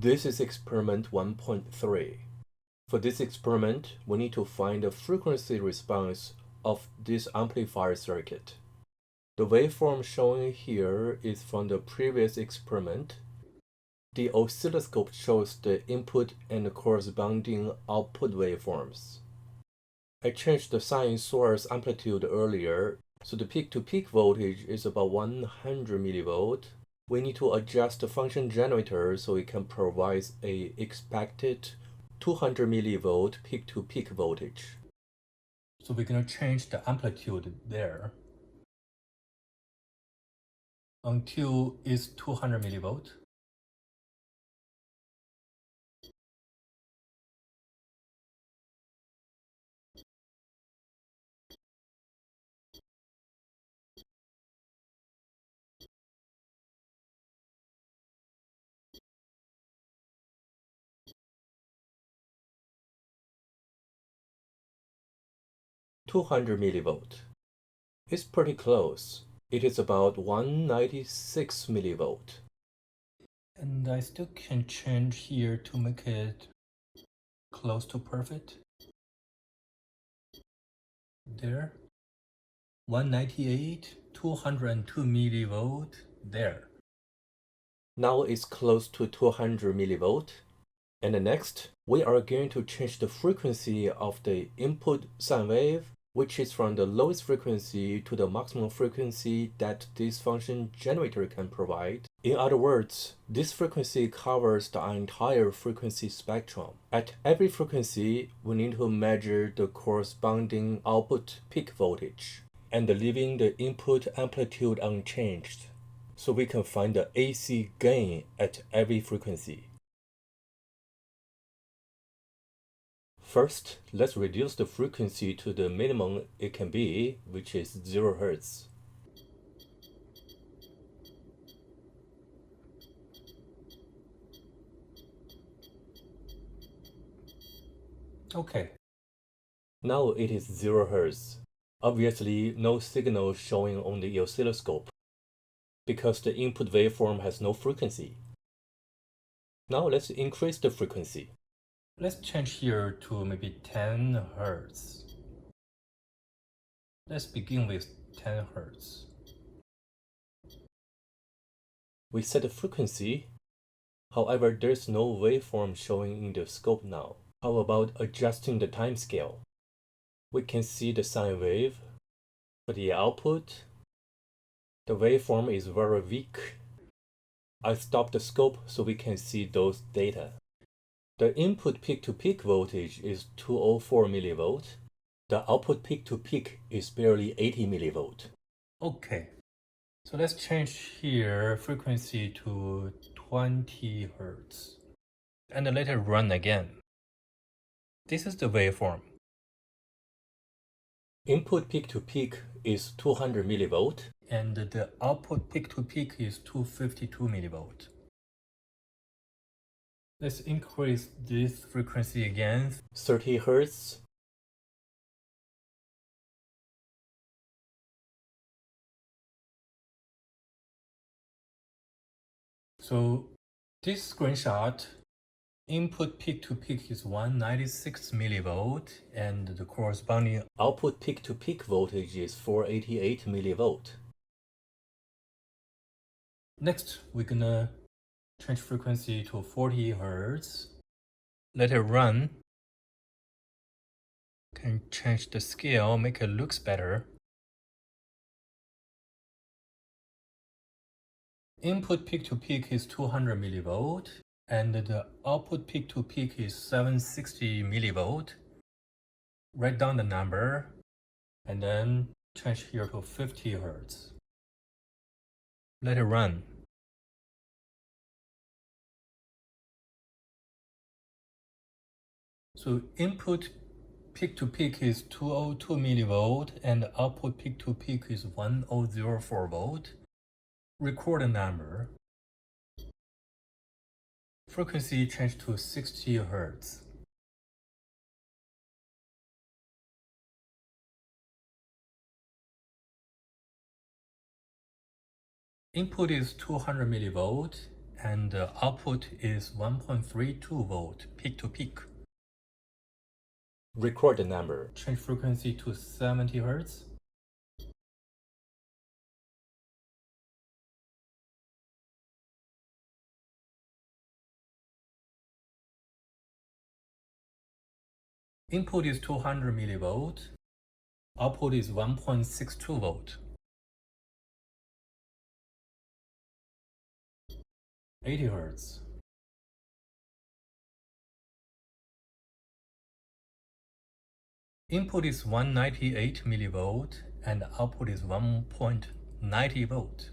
This is experiment 1.3. For this experiment, we need to find the frequency response of this amplifier circuit. The waveform shown here is from the previous experiment. The oscilloscope shows the input and the corresponding output waveforms. I changed the sine source amplitude earlier, so the peak-to-peak voltage is about 100 millivolt. We need to adjust the function generator so it can provide a expected 200 millivolt peak-to-peak voltage. So we're going to change the amplitude there until it's 200 millivolt. $200 millivolt. It's pretty close. It is about 196 millivolt. And I still can change here to make it close to perfect. There. 198, 202 millivolt, there. Now it's close to 200 millivolt. And next, we are going to change the frequency of the input sine wave, which is from the lowest frequency to the maximum frequency that this function generator can provide. In other words, this frequency covers the entire frequency spectrum. At every frequency, we need to measure the corresponding output peak voltage and leaving the input amplitude unchanged, so we can find the AC gain at every frequency. First, let's reduce the frequency to the minimum it can be, which is 0 Hz. Okay. Now it is 0 Hz. Obviously, no signal showing on the oscilloscope, because the input waveform has no frequency. Now let's increase the frequency. Let's change here to maybe 10 Hz. Let's begin with 10 Hz. We set the frequency. However, there's no waveform showing in the scope now. How about adjusting the time scale? We can see the sine wave. For the output, the waveform is very weak. I stopped the scope so we can see those data. The input peak-to-peak voltage is 204 millivolt. The output peak-to-peak is barely 80 millivolt. Okay, so let's change here frequency to 20 Hz. And let it run again. This is the waveform. Input peak-to-peak is 200 millivolt, and the output peak-to-peak is 252 millivolt. Let's increase this frequency again, 30 Hz. So this screenshot, input peak-to-peak is 196 millivolt, and the corresponding output peak-to-peak voltage is 488 millivolt. Next, we're gonna change frequency to 40 Hz. Let it run. Can change the scale, make it looks better. Input peak-to-peak is 200 millivolt, and the output peak-to-peak is 760 millivolt. Write down the number, and then change here to 50 Hz. Let it run. So input peak-to-peak is 202 millivolt, and output peak-to-peak is 1004 volt. Record a number. Frequency change to 60 Hz. Input is 200 millivolt, and the output is 1.32 volt peak to peak. Record the number. Change frequency to 70 Hz. Input is 200 millivolt. Output is 1.62 volt. 80 Hz. Input is 198 millivolt and output is 1.90 volt.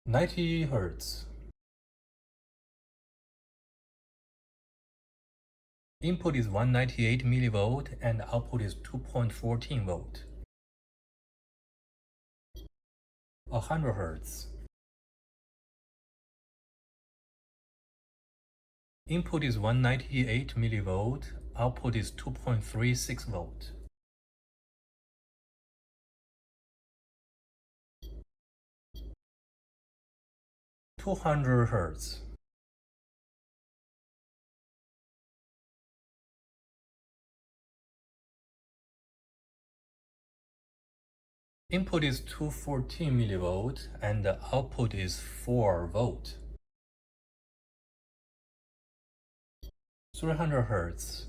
90 Hz. Input is 198 millivolt and output is 2.14 volt. 100 Hz. Input is 198 millivolt, output is 2.36 volt. 200 Hz. Input is 214 millivolt and the output is 4 volt. 300 Hz.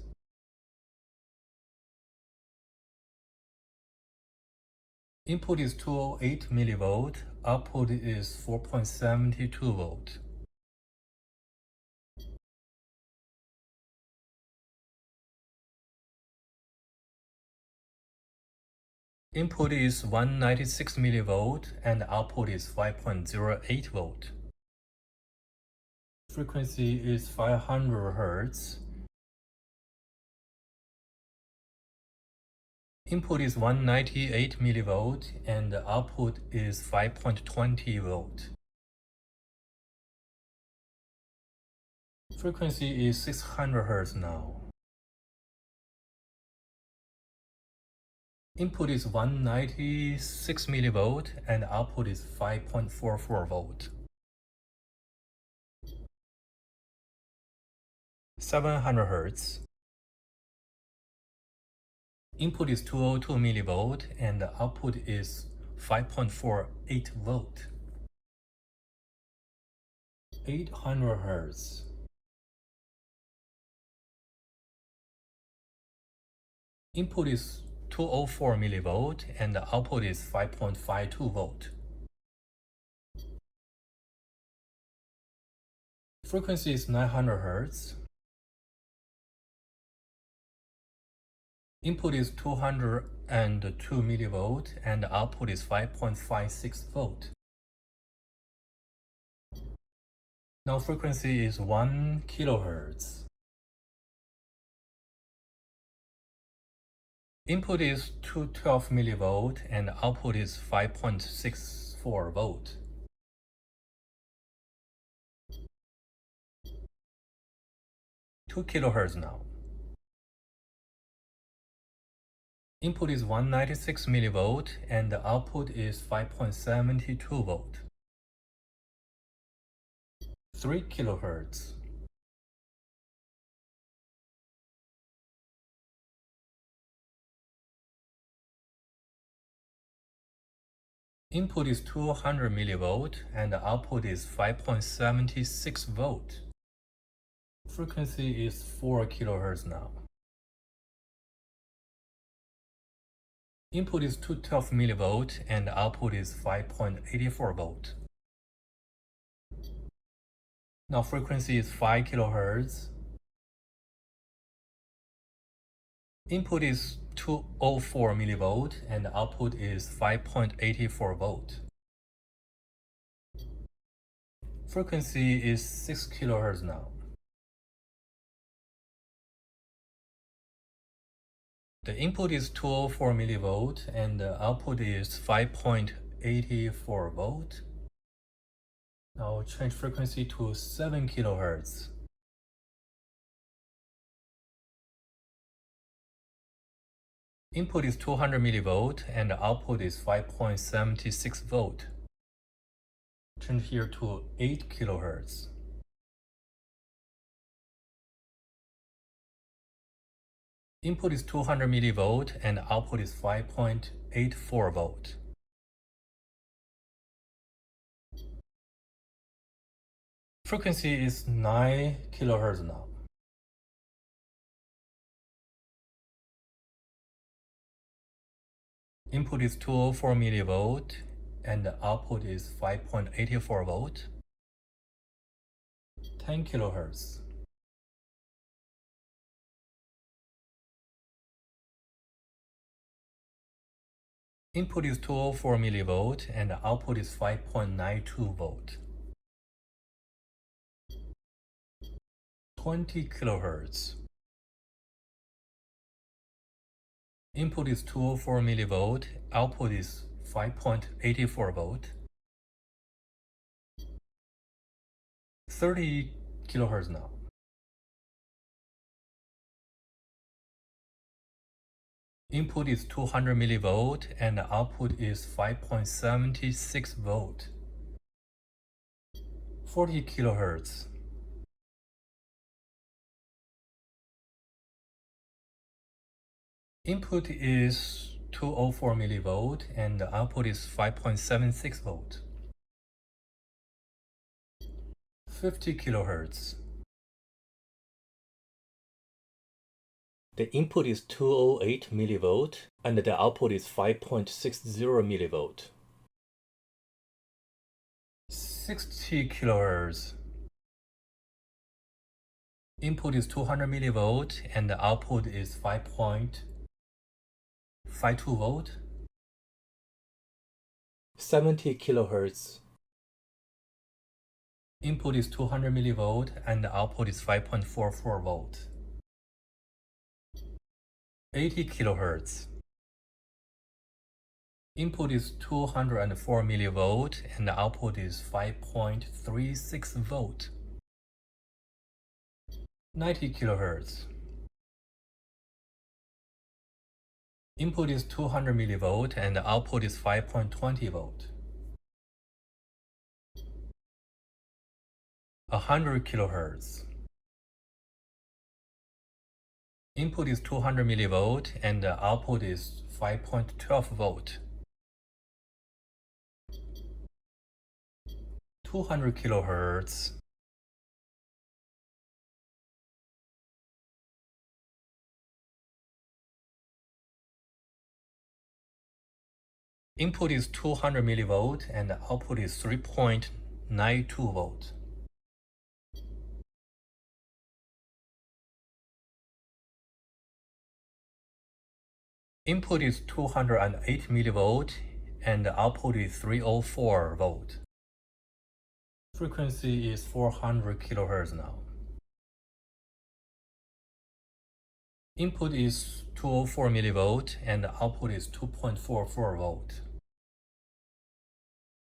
Input is 208 millivolt, output is 4.72 volt. Input is 196 millivolt and output is 5.08 volt. Frequency is 500 Hz. Input is 198 millivolt and the output is 5.20 volt. Frequency is 600 Hz now. Input is 196 millivolt and output is 5.44 volt. 700 Hz. Input is 202 millivolt and the output is 5.48 volt. 800 Hz. Input is 204 millivolt and the output is 5.52 volt. Frequency is 900 Hz. Input is 202 millivolt and the output is 5.56 volt. Now frequency is 1 kilohertz. Input is 212 millivolt and output is 5.64 volt. Two kilohertz now. Input is 196 millivolt and the output is 5.72 volt. 3 kilohertz. Input is 200 millivolt and the output is 5.76 volt. Frequency is 4 kilohertz now. Input is 212 millivolt and the output is 5.84 volt. Now frequency is 5 kilohertz. Input is 204 millivolt and the output is 5.84 volt. Frequency is 6 kilohertz now. The input is 204 millivolt and the output is 5.84 volt. Now change frequency to 7 kilohertz. Input is 200 millivolt and the output is 5.76 volt. Change here to 8 kilohertz. Input is 200 millivolt and output is 5.84 volt. Frequency is 9 kilohertz now. Input is 204 millivolt and the output is 5.84 volt. 10 kilohertz. Input is 204 millivolt and the output is 5.92 volt. 20 kilohertz. Input is 204 millivolt, output is 5.84 volt. 30 kilohertz now. Input is 200 millivolt and the output is 5.76 volt. 40 kilohertz. Input is 204 millivolt and the output is 5.76 volt. 50 kilohertz. The input is 208 millivolt and the output is 5.60 millivolt. 60 kilohertz. Input is 200 millivolt and the output is 5.52 volt. 70 kilohertz. Input is 200 millivolt and the output is 5.44 volt. 80 kilohertz. Input is 204 millivolt and the output is 5.36 volt. 90 kilohertz. Input is 200 millivolt and the output is 5.20 volt. 100 kilohertz. Input is 200 millivolt and the output is 5.12 volt. 200 kilohertz. Input is 200 millivolt and the output is 3.92 volt. Input is 208 millivolt and the output is 304 volt. Frequency is 400 kilohertz now. Input is 204 millivolt and the output is 2.44 volt.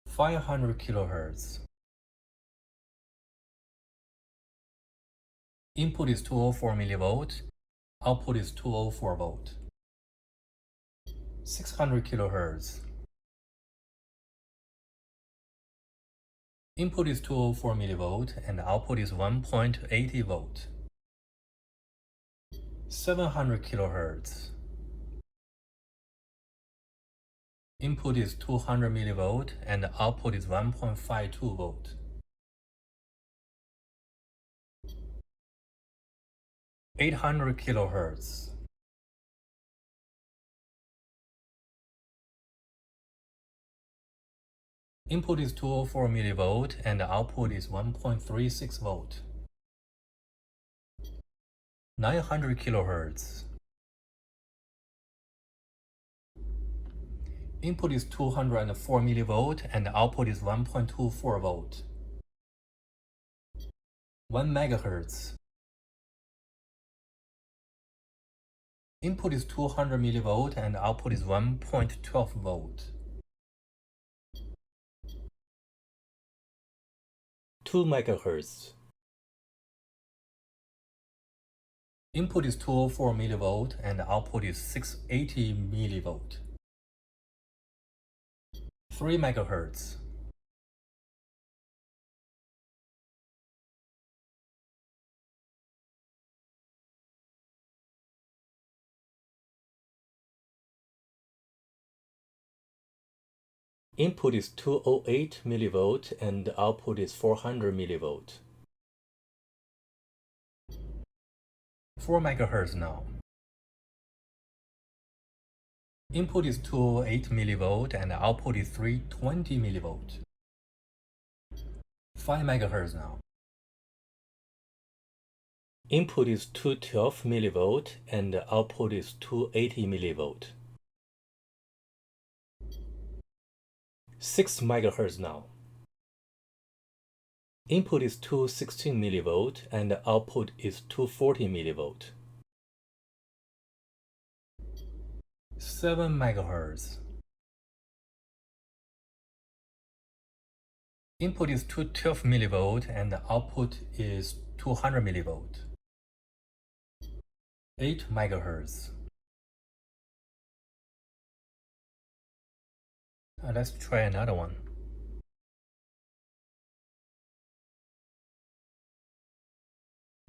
500 kilohertz. Input is 204 millivolt, output is 204 volt. 600 kilohertz. Input is 204 millivolt and the output is 1.80 volt. 700 kilohertz. Input is 200 millivolt and the output is 1.52 volt. 800 kilohertz. Input is 204 millivolt and the output is 1.36 volt. 900 kilohertz. Input is 204 millivolt and the output is 1.24 volt. 1 megahertz. Input is 200 millivolt and the output is 1.12 volt. 2 megahertz. Input is 204 millivolt and output is 680 millivolt. 3 megahertz. Input is 208 millivolt and output is 400 millivolt. 4 megahertz now. Input is 208 millivolt and output is 320 millivolt. 5 megahertz now. Input is 212 millivolt and output is 280 millivolt. 6 megahertz now. Input is 216 millivolt and output is 240 millivolt. 7 megahertz. Input is 212 millivolt and output is 200 millivolt. 8 megahertz. Let's try another one.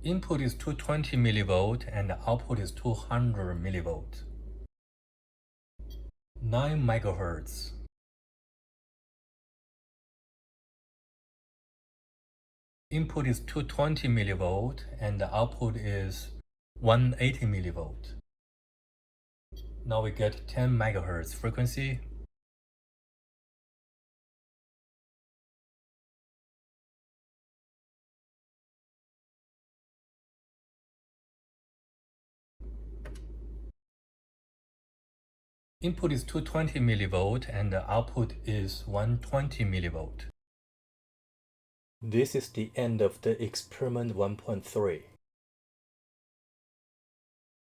Input is 220 millivolt and output is 200 millivolt. 9 megahertz. Input is 220 millivolt and the output is 180 millivolt. Now we get 10 megahertz frequency. Input is 220 millivolt and the output is 120 millivolt. This is the end of the experiment 1.3.